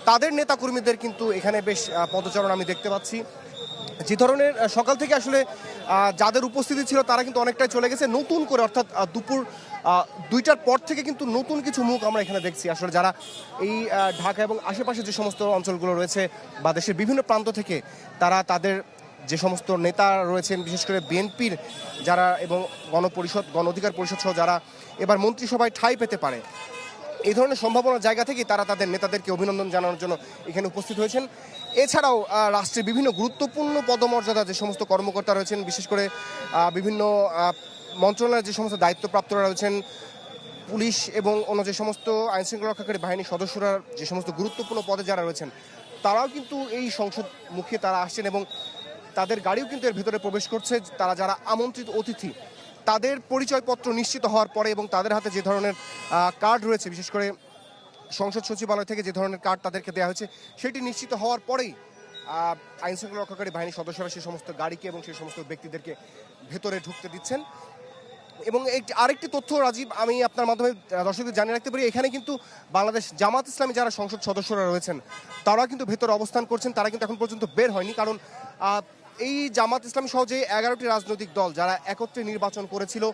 তাদের নেতাকর্মীদের কিন্তু এখানে বেশ পদচারণ আমি দেখতে পাচ্ছি। যে ধরনের সকাল থেকে আসলে যাদের উপস্থিতি ছিল তারা কিন্তু অনেকটাই চলে গেছে। নতুন করে অর্থাৎ দুপুর 2টার পর থেকে কিন্তু নতুন কিছু মুখ আমরা এখানে দেখছি, আসলে যারা এই ঢাকা এবং আশেপাশে যে সমস্ত অঞ্চলগুলো রয়েছে বা দেশের বিভিন্ন প্রান্ত থেকে তারা তাদের যে সমস্ত নেতা রয়েছেন, বিশেষ করে বিএনপির যারা এবং গণ অধিকার পরিষদ সহ যারা এবার মন্ত্রিসভায় ঠাঁই পেতে পারে, এই ধরনের সম্ভাবনার জায়গা থেকেই তারা তাদের নেতাদেরকে অভিনন্দন জানানোর জন্য এখানে উপস্থিত হয়েছেন। এছাড়াও রাষ্ট্রের বিভিন্ন গুরুত্বপূর্ণ পদমর্যাদা যে সমস্ত কর্মকর্তা রয়েছেন, বিশেষ করে বিভিন্ন মন্ত্রণালয়ের যে সমস্ত দায়িত্বপ্রাপ্তরা রয়েছেন, পুলিশ এবং অন্য যে সমস্ত আইনশৃঙ্খলা রক্ষাকারী বাহিনীর সদস্যরা যে সমস্ত গুরুত্বপূর্ণ পদে যারা রয়েছেন, তারাও কিন্তু এই সংসদ মুখে তারা আসছেন এবং তাদের গাড়িও কিন্তু এর ভেতরে প্রবেশ করছে। তারা যারা আমন্ত্রিত অতিথি, তাদের পরিচয়পত্র নিশ্চিত হওয়ার পরে এবং তাদের হাতে যে ধরনের কার্ড রয়েছে, বিশেষ করে সংসদ সচিবালয় থেকে যে ধরনের কার্ড তাদেরকে দেওয়া হয়েছে, সেটি নিশ্চিত হওয়ার পরেই আইনশৃঙ্খলা রক্ষাকারী বাহিনীর সদস্যরা সেই সমস্ত গাড়িকে এবং সেই সমস্ত ব্যক্তিদেরকে ভেতরে ঢুকতে দিচ্ছেন। এবং আরেকটি তথ্য রাজীব আমি আপনার মাধ্যমে দর্শকদের জানিয়ে রাখতে পারি, এখানে কিন্তু বাংলাদেশ জামাত ইসলামী যারা সংসদ সদস্যরা রয়েছেন তারা কিন্তু ভেতরে অবস্থান করছেন, তারা কিন্তু এখন পর্যন্ত বের হয়নি। কারণ এই জামাত ইসলামী সহ যে 11টি রাজনৈতিক দল যারা একত্রে নির্বাচন করেছিল,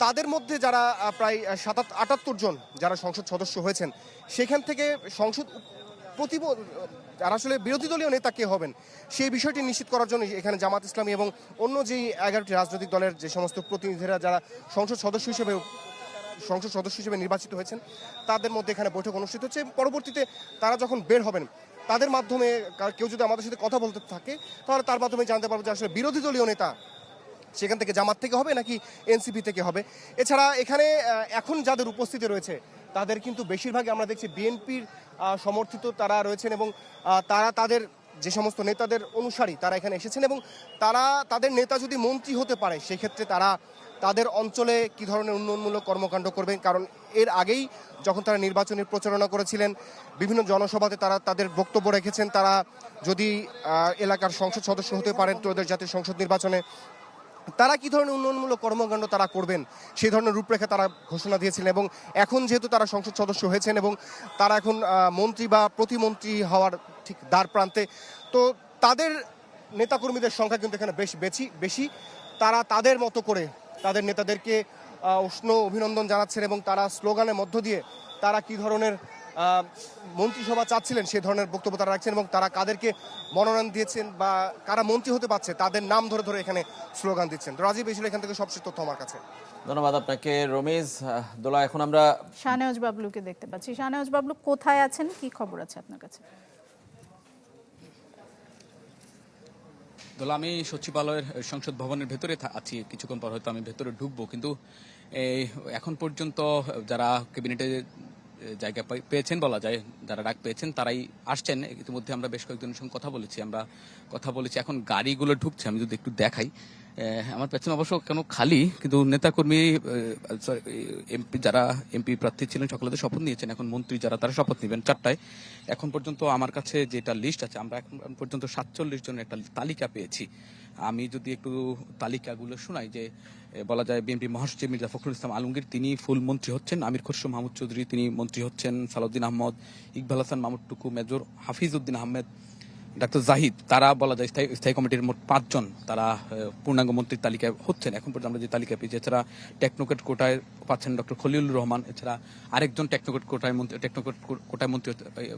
তাদের মধ্যে যারা প্রায় 78 জন যারা সংসদ সদস্য হয়েছেন, সেখান থেকে সংসদ যারা আসলে বিরোধী দলীয় নেতা কে হবেন সেই বিষয়টি নিশ্চিত করার জন্য এখানে জামাত ইসলামী এবং অন্য যেই 11টি রাজনৈতিক দলের যে সমস্ত প্রতিনিধিরা যারা সংসদ সদস্য হিসেবে নির্বাচিত হয়েছেন তাদের মধ্যে এখানে বৈঠক অনুষ্ঠিত হচ্ছে। পরবর্তীতে তারা যখন বের হবেন তাদের মাধ্যমে কেউ যদি আমাদের সাথে কথা বলতে থাকে তাহলে তার মাধ্যমে জানতে পারবো যে আসলে বিরোধী দলীয় নেতা সেখান থেকে জামাত থেকে হবে নাকি এনসিপি থেকে হবে। এছাড়া এখানে এখন যাদের উপস্থিতি রয়েছে তাদের কিন্তু বেশিরভাগই আমরা দেখছি বিএনপির সমর্থিত তারা রয়েছেন এবং তারা তাদের যে সমস্ত নেতাদের অনুসারী তারা এখানে এসেছেন এবং তাদের নেতা যদি মন্ত্রী হতে পারে সেক্ষেত্রে তারা তাদের অঞ্চলে কি ধরনের উন্নয়নমূলক কর্মকাণ্ড করবেন। কারণ এর আগেই যখন তারা নির্বাচনী প্রচারণা করেছিলেন বিভিন্ন জনসভাতে তারা তাদের বক্তব্য রেখেছেন তারা যদি এলাকার সংসদ সদস্য হতে পারেন ত্রয়োদশ জাতীয় সংসদ নির্বাচনে তারা কি ধরনের উন্নয়নমূলক কর্মকাণ্ড তারা করবেন সেই ধরনের রূপরেখা তারা ঘোষণা দিয়েছিলেন। এবং এখন যেহেতু তারা সংসদ সদস্য হয়েছেন এবং তারা এখন মন্ত্রী বা প্রতিমন্ত্রী হওয়ার ঠিক দ্বার প্রান্তে, তো তাদের নেতাকর্মীদের সংখ্যা কিন্তু এখানে বেশি। তারা তাদের মতো করে তাদের নেতাদেরকে উষ্ণ অভিনন্দন জানাচ্ছেন এবং তারা স্লোগানের মধ্য দিয়ে তারা কি ধরনের মন্ত্রিসভা চাচ্ছিলেন সেই ধরনের বক্তব্য তারা রাখছেন এবং তারা কাদেরকে মনোনয়ন দিয়েছেন বা কারা মন্ত্রী হতে পারছে তাদের নাম ধরে ধরে এখানে স্লোগান দিচ্ছেন। রাজীব, এই ছিল এখান থেকে সবশেষ তথ্য আমার কাছে। ধন্যবাদ আপনাকে রমেশ। দোলা, এখন আমরা শাহনেওয়াজ বাবলুকে দেখতে পাচ্ছি। শাহনেওয়াজ বাবলু কোথায় আছেন, কি খবর আছে আপনার কাছে? দোলা, আমি সচিবালয়ের সংসদ ভবনের ভেতরে আছি, কিছুক্ষণ পর হয়তো আমি ভেতরে ঢুকবো, কিন্তু এখন পর্যন্ত যারা ক্যাবিনেটে জায়গা পেয়েছেন বলা যায়, যারা ডাক পেয়েছেন তারাই আসছেন। ইতিমধ্যে আমরা বেশ কয়েকজনের সঙ্গে কথা বলেছি। এখন গাড়িগুলো ঢুকছে, আমি যদি একটু দেখাই। আমার পেছনে অবশ্য কেন খালি, কিন্তু নেতাকর্মী যারা এমপি প্রার্থী ছিলেন সকলে শপথ নিয়েছেন। এখন মন্ত্রী যারা তারা শপথ নেবেন 4টায়। এখন পর্যন্ত আমার কাছে যেটা লিস্ট আছে, আমরা এখন পর্যন্ত 47 জনের একটা তালিকা পেয়েছি। আমি যদি একটু তালিকাগুলো শোনাই, যে বলা যায় বিএনপি মহাসচিব মির্জা ফখরুল ইসলাম আলমগীর তিনি ফুল মন্ত্রী হচ্ছেন, আমির খসরু মাহমুদ চৌধুরী তিনি মন্ত্রী হচ্ছেন, সালাউদ্দিন আহমদ, ইকবাল হাসান মাহমুদ টুকু, মেজর হাফিজ উদ্দিন আহমেদ, ডাক্তার জাহিদ, তারা বলা যায় স্থায়ী কমিটির মোট 5 জন তারা পূর্ণাঙ্গ মন্ত্রীর তালিকায় হচ্ছেন। এখন পর্যন্ত আমরা যে তালিকা পেয়েছি, এছাড়া টেকনোক্রেট কোটায় পাচ্ছেন ডক্টর খলিলুর রহমান, এছাড়া আরেকজন টেকনোক্রেট কোটায়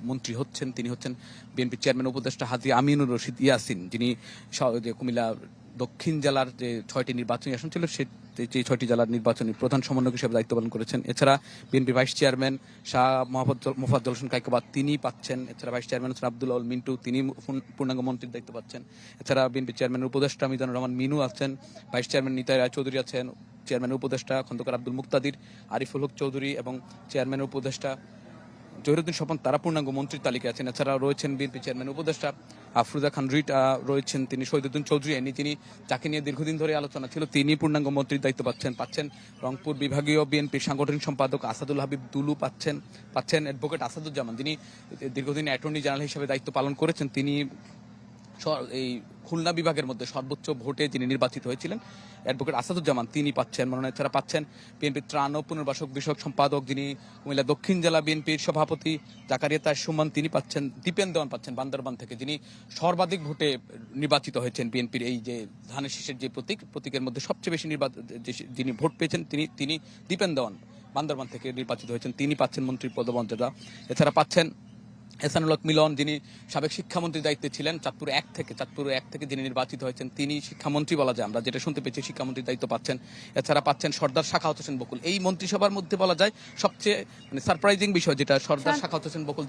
মন্ত্রী হচ্ছেন, তিনি হচ্ছেন বিএনপি চেয়ারম্যান উপদেষ্টা হাজী আমিনুর রশিদ ইয়াসিন, যিনি কুমিল্লা দক্ষিণ জেলার যে 6টি নির্বাচনী আসন ছিল সেই 6টি জেলার নির্বাচনী প্রধান সমন্বয়ক হিসেবে দায়িত্ব পালন করেছেন। এছাড়া বিএনপি ভাইস চেয়ারম্যান শাহ মোফাজ্জল হোসেন কায়কোবাদ তিনি পাচ্ছেন। এছাড়া ভাইস চেয়ারম্যান হোসেন আব্দুল আউল মিন্টু তিনি পূর্ণাঙ্গ মন্ত্রীর দায়িত্ব পাচ্ছেন। এছাড়া বিএনপি চেয়ারম্যানের উপদেষ্টা মিজানুর রহমান মিনু আছেন, ভাইস চেয়ারম্যান নিতাই রায় চৌধুরী আছেন, চেয়ারম্যানের উপদেষ্টা খন্দকার আব্দুল মুক্তাদির, আরিফুল হক চৌধুরী এবং চেয়ারম্যানের উপদেষ্টা জহিরুদ্দিন স্বপন তারা পূর্ণাঙ্গ মন্ত্রীর তালিকায় আছেন। এছাড়া রয়েছেন বিএনপি চেয়ারম্যান উপদেষ্টা আফরুজা খান রিট রয়েছেন, তিনি শহীদুদ্দিন চৌধুরী যিনি যাকে নিয়ে দীর্ঘদিন ধরে আলোচনা ছিল তিনি পূর্ণাঙ্গ মন্ত্রীর দায়িত্ব পাচ্ছেন। রংপুর বিভাগীয় বিএনপির সাংগঠনিক সম্পাদক আসাদুল হাবিব দুলু পাচ্ছেন অ্যাডভোকেট আসাদুজ্জামান, যিনি দীর্ঘদিন অ্যাটর্নি জেনারেল হিসেবে দায়িত্ব পালন করেছেন, তিনি এই খুলনা বিভাগের মধ্যে সর্বোচ্চ ভোটে যিনি নির্বাচিত হয়েছিলেন অ্যাডভোকেট আসাদুজ্জামান তিনি পাচ্ছেন মনোনয়ন। এছাড়া পাচ্ছেন বিএনপির ত্রাণ ও পুনর্বাসক বিষয়ক সম্পাদক যিনি কুমিল্লা দক্ষিণ জেলা বিএনপির সভাপতি জাকারিয়া তায়ের সুমন তিনি পাচ্ছেন। দীপেন দেওয়ান পাচ্ছেন বান্দরবান থেকে, যিনি সর্বাধিক ভোটে নির্বাচিত হয়েছেন বিএনপির এই যে ধানের শীষের যে প্রতীকের মধ্যে সবচেয়ে বেশি যিনি ভোট পেয়েছেন তিনি দীপেন দেওয়ান বান্দরবান থেকে নির্বাচিত হয়েছেন, তিনি পাচ্ছেন মন্ত্রীর পদমর্যাদা। এছাড়া পাচ্ছেন এহসানুল হক মিলন, যিনি সাবেক শিক্ষামন্ত্রীর দায়িত্বে ছিলেন চাঁদপুর এক থেকে যিনি নির্বাচিত হয়েছেন, তিনি শিক্ষামন্ত্রী বলা যায়, আমরা যেটা শুনতে পেয়েছি শিক্ষামন্ত্রীর দায়িত্ব পাচ্ছেন। এছাড়া পাচ্ছেন সর্দার সাখাওয়াত হোসেন বকুল, এই মন্ত্রিসভার মধ্যে বলা যায় সবচেয়ে সারপ্রাইজিং বিষয় যেটা সর্দার সাখাওয়াত হোসেন বকুল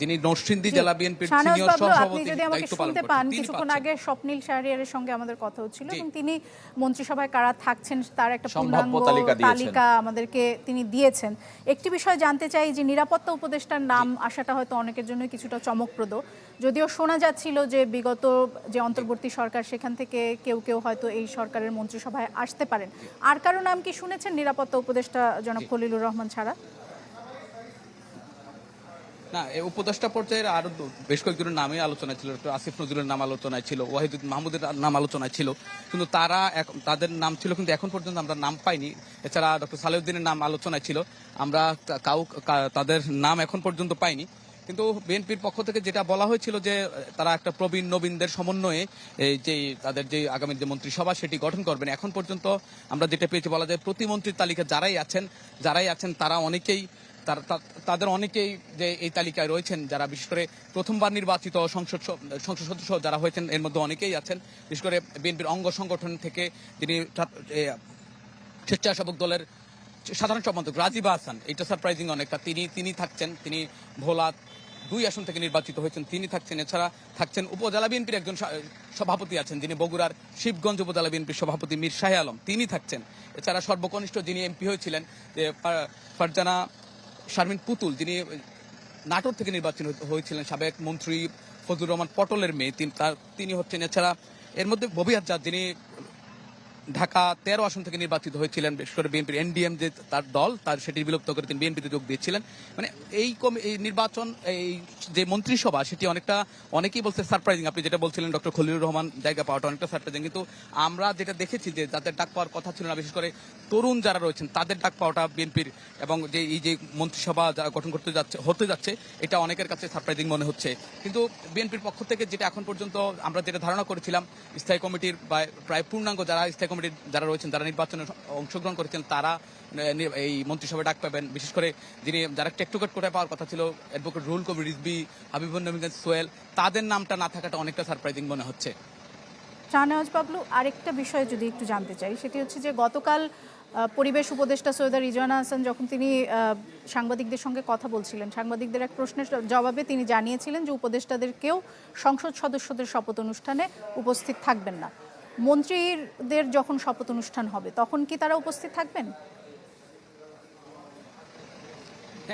যিনি নরসিংদী জেলা বিএনপির সিনিয়র সহসভাপতির দায়িত্ব পালন করেন। কিছুক্ষণ আগে স্বপ্নীল শাহরিয়ারের সঙ্গে আমাদের কথা হচ্ছিল এবং তিনি মন্ত্রিসভায় কারা থাকছেন তার একটা পূর্ণাঙ্গ তালিকা আমাদেরকে তিনি দিয়েছেন। একটি বিষয় জানতে চাই যে নিরাপত্তা উপদেষ্টার নাম আসাটা হয়তো অনেকের জন্য কিছুটা চমকপ্রদ, যদিও শোনা যাচ্ছিল যে বিগত যে অন্তর্বর্তী সরকার সেখান থেকে কেউ হয়তো এই সরকারের মন্ত্রিসভায় আসতে পারেন। আর কারো নাম কি শুনেছেন নিরাপত্তা উপদেষ্টা জনাব খলিলুর রহমান ছাড়া? না, উপদেষ্টা পর্যায়ের আরো বেশ কয়েকজনের নামে আলোচনা ছিল, আসিফ নজরুলের নাম আলোচনায় ছিল, ওয়াহিদুদ্দিন মাহমুদের নাম আলোচনায় ছিল, কিন্তু তাদের নাম ছিল কিন্তু এখন পর্যন্ত আমরা নাম পাইনি। এছাড়া ডক্টর সালেউদ্দিনের নাম আলোচনায় ছিল, আমরা তাদের নাম এখন পর্যন্ত পাইনি। কিন্তু বিএনপির পক্ষ থেকে যেটা বলা হয়েছিল যে তারা একটা প্রবীণ নবীনদের সমন্বয়ে যে তাদের যে আগামী যে মন্ত্রিসভা সেটি গঠন করবেন। এখন পর্যন্ত আমরা যেটা পেয়েছি বলা যায় প্রতিমন্ত্রীর তালিকা যারাই আছেন তারা অনেকেই তাদের অনেকেই যে এই তালিকায় রয়েছেন, যারা বিশেষ করে প্রথমবার নির্বাচিত সংসদ সদস্য যারা হয়েছেন, এর মধ্যে অনেকেই আছেন বিশেষ করে বিএনপির অঙ্গ সংগঠন থেকে যিনি স্বেচ্ছাসেবক দলের সাধারণ সম্পাদক রাজীব হাসান, এটা সারপ্রাইজিং অনেকটা, তিনি থাকছেন, তিনি ভোলা 2 আসন থেকে নির্বাচিত হয়েছেন, তিনি থাকছেন। এছাড়া থাকছেন উপজেলা বিএনপির একজন সভাপতি আছেন, যিনি বগুড়ার শিবগঞ্জ উপজেলা বিএনপির সভাপতি মীর শাহে আলম, তিনি থাকছেন। এছাড়া সর্বকনিষ্ঠ যিনি এমপি হয়েছিলেন যে ফারজানা শারমিন পুতুল, যিনি নাটোর থেকে নির্বাচন হয়েছিলেন, সাবেক মন্ত্রী ফজলুর রহমান পটলের মেয়ে, তিনি হচ্ছেন। এছাড়া এর মধ্যে ববি আজাদ, যিনি ঢাকা 13 আসন থেকে নির্বাচিত হয়েছিলেন, বিশেষ করে বিএনপির এনডিএম যে তার দল, তার সেটি বিলুপ্ত করে তিনি বিএনপিতে যোগ দিয়েছিলেন। মানে এই নির্বাচন, এই যে মন্ত্রিসভা, সেটি অনেকেই বলছে সারপ্রাইজিং। আপনি যেটা বলছিলেন ডক্টর খলিলুর রহমান জায়গা পাওয়াটা অনেকটা সারপ্রাইজিং, কিন্তু আমরা যেটা দেখেছি যে যাদের ডাক পাওয়ার কথা ছিল না, বিশেষ করে তরুণ যারা রয়েছেন তাদের ডাক পাওয়াটা বিএনপির, এবং যে এই যে মন্ত্রিসভা গঠন হতে যাচ্ছে, এটা অনেকের কাছে সারপ্রাইজিং মনে হচ্ছে। কিন্তু বিএনপির পক্ষ থেকে যেটা এখন পর্যন্ত আমরা যেটা ধারণা করেছিলাম, স্থায়ী কমিটির প্রায় পূর্ণাঙ্গ যারা যারা রয়েছেন, যারা নির্বাচনে অংশগ্রহণ করেছেন, তারা এই মন্ত্রিসভায় ডাক পাবেন। বিশেষ করে যারা টেকটোকেট কোটায় পাওয়ার কথা ছিল, অ্যাডভোকেট রুহুল কবির রিজভী, হাবিবুর নবীন সোহেল, তাদের নামটা না থাকাটা অনেকটা সারপ্রাইজিং মনে হচ্ছে। শাহনেওয়াজ বাবলু, আরেকটা বিষয় যদি একটু জানতে চাই, সেটি হচ্ছে যে গতকাল পরিবেশ উপদেষ্টা সৈয়দা রিজওয়ানা হাসান যখন তিনি সাংবাদিকদের সঙ্গে কথা বলছিলেন, সাংবাদিকদের এক প্রশ্নের জবাবে তিনি জানিয়েছিলেন যে উপদেষ্টাদেরকেও সংসদ সদস্যদের শপথ অনুষ্ঠানে উপস্থিত থাকবেন না। মন্ত্রীদের যখন শপথ অনুষ্ঠান হবে তখন কি তারা উপস্থিত থাকবেন?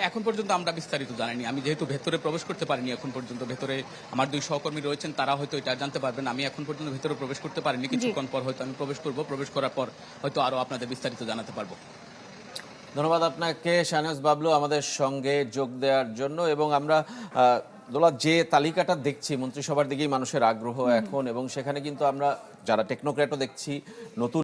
এখন পর্যন্ত আমরা বিস্তারিত জানিনি। আমি যেহেতু ভেতরে প্রবেশ করতে পারিনি এখন পর্যন্ত, ভেতরে আমার 2 সহকর্মী রয়েছেন, তারা হয়তো এটা জানতে পারবেন। আমি এখন পর্যন্ত ভেতরে প্রবেশ করতে পারিনি, কিছুক্ষণ পর হয়তো আমি প্রবেশ করব, প্রবেশ করার পর হয়তো আরো আপনাদের বিস্তারিত জানাতে পারবো। ধন্যবাদ আপনাকে শাহনেওয়াজ বাবলু আমাদের সঙ্গে যোগ দেওয়ার জন্য। এবং আমরা দোলা যে তালিকাটা দেখছি, মন্ত্রিসভার দিকেই মানুষের আগ্রহ এখন, এবং সেখানে কিন্তু আমরা যারা টেকনোক্র্যাটও দেখছি, নতুন